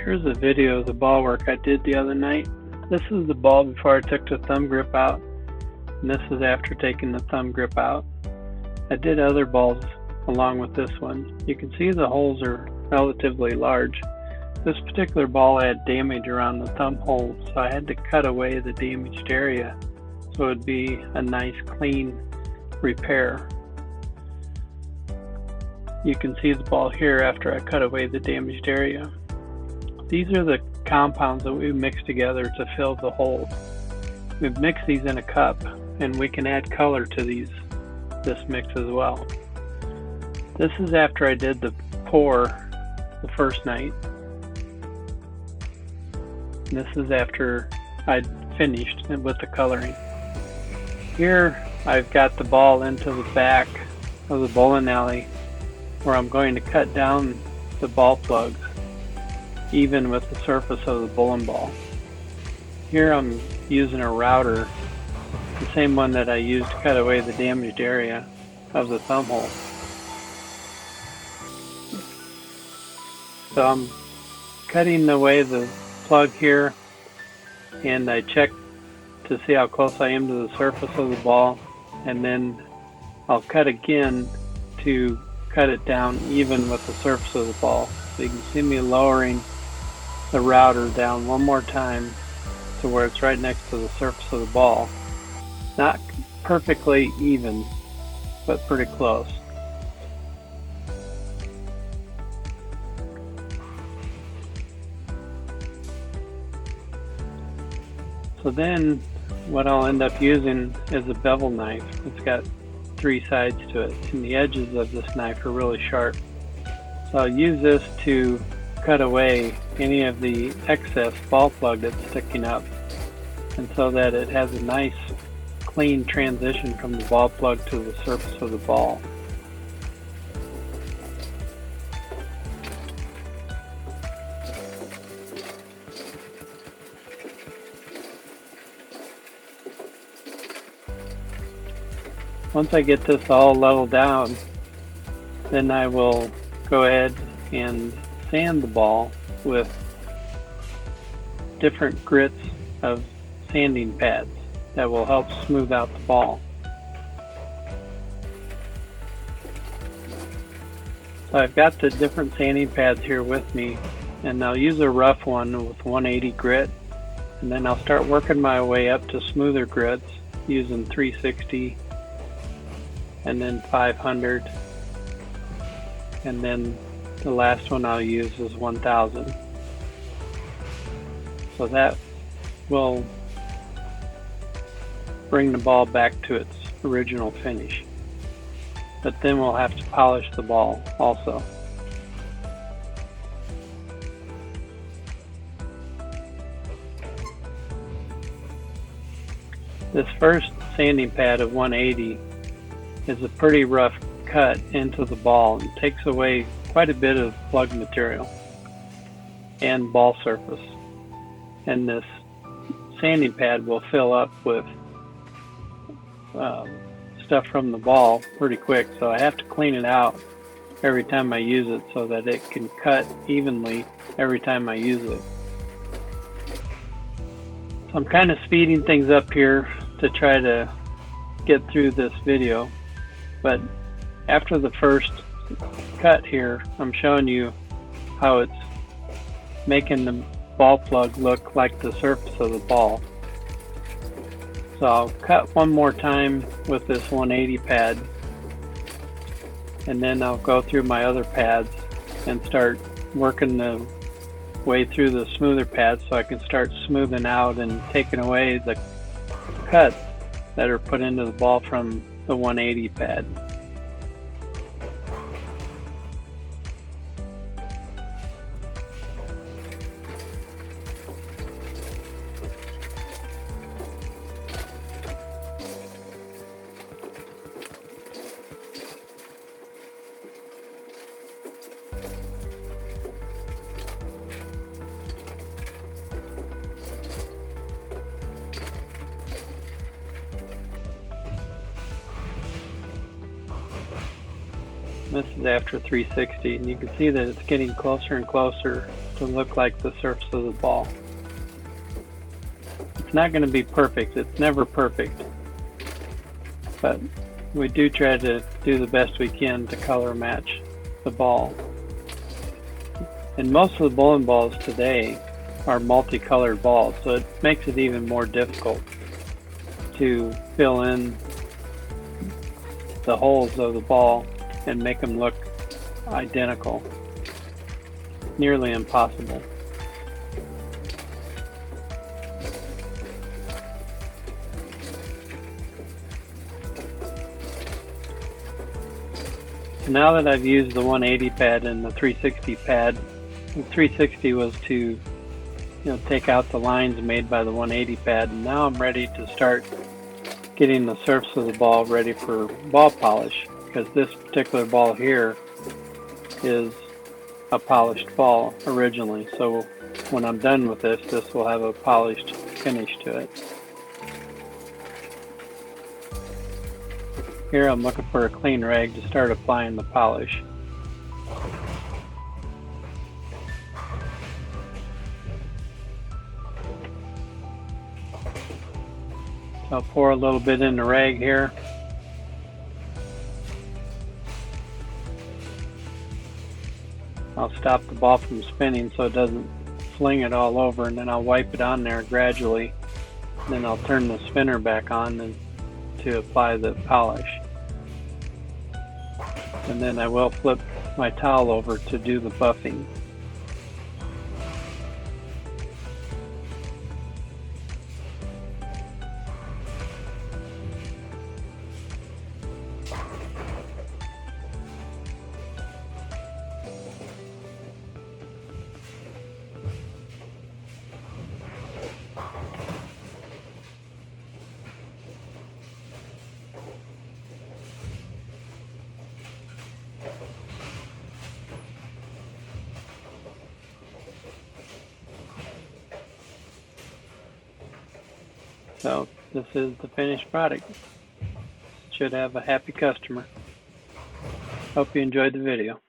Here's a video of the ball work I did the other night. This is the ball before I took the thumb grip out, and this is after taking the thumb grip out. I did other balls along with this one. You can see the holes are relatively large. This particular ball had damage around the thumb hole, so I had to cut away the damaged area so it would be a nice clean repair. You can see the ball here after I cut away the damaged area. These are the compounds that we mixed together to fill the holes. We've mixed these in a cup, and we can add color to this mix as well. This is after I did the pour the first night. And this is after I'd finished with the coloring. Here I've got the ball into the back of the bowling alley where I'm going to cut down the ball plugs even with the surface of the bowling ball. Here I'm using a router, the same one that I used to cut away the damaged area of the thumb hole. So I'm cutting away the plug here, and I check to see how close I am to the surface of the ball, and then I'll cut again to cut it down even with the surface of the ball. So you can see me lowering the router down one more time to where it's right next to the surface of the ball. Not perfectly even, but pretty close. So then what I'll end up using is a bevel knife. It's got 3 sides to it, and the edges of this knife are really sharp. So I'll use this to cut away any of the excess ball plug that's sticking up, and so that it has a nice clean transition from the ball plug to the surface of the ball. Once I get this all leveled down, then I will go ahead and sand the ball with different grits of sanding pads that will help smooth out the ball. So I've got the different sanding pads here with me, and I'll use a rough one with 180 grit, and then I'll start working my way up to smoother grits using 360 and then 500, and then the last one I'll use is 1000. So that will bring the ball back to its original finish. But then we'll have to polish the ball also. This first sanding pad of 180 is a pretty rough cut into the ball and takes away quite a bit of plug material and ball surface. And this sanding pad will fill up with stuff from the ball pretty quick, so I have to clean it out every time I use it so that it can cut evenly every time I use it. So I'm kind of speeding things up here to try to get through this video, but after the first cut here, I'm showing you how it's making the ball plug look like the surface of the ball. So I'll cut one more time with this 180 pad, and then I'll go through my other pads and start working the way through the smoother pads so I can start smoothing out and taking away the cuts that are put into the ball from the 180 pad. This is after 360, and you can see that it's getting closer and closer to look like the surface of the ball. It's not going to be perfect. It's never perfect. But we do try to do the best we can to color match the ball. And most of the bowling balls today are multicolored balls, so it makes it even more difficult to fill in the holes of the ball and make them look identical. Nearly impossible. So now that I've used the 180 pad and the 360 pad, the 360 was to take out the lines made by the 180 pad, and now I'm ready to start getting the surface of the ball ready for ball polish, because this particular ball here is a polished ball originally. So when I'm done with this, this will have a polished finish to it. Here I'm looking for a clean rag to start applying the polish. I'll pour a little bit in the rag here. I'll stop the ball from spinning so it doesn't fling it all over, and then I'll wipe it on there gradually. Then I'll turn the spinner back on to apply the polish. And then I will flip my towel over to do the buffing. So this is the finished product. Should have a happy customer. Hope you enjoyed the video.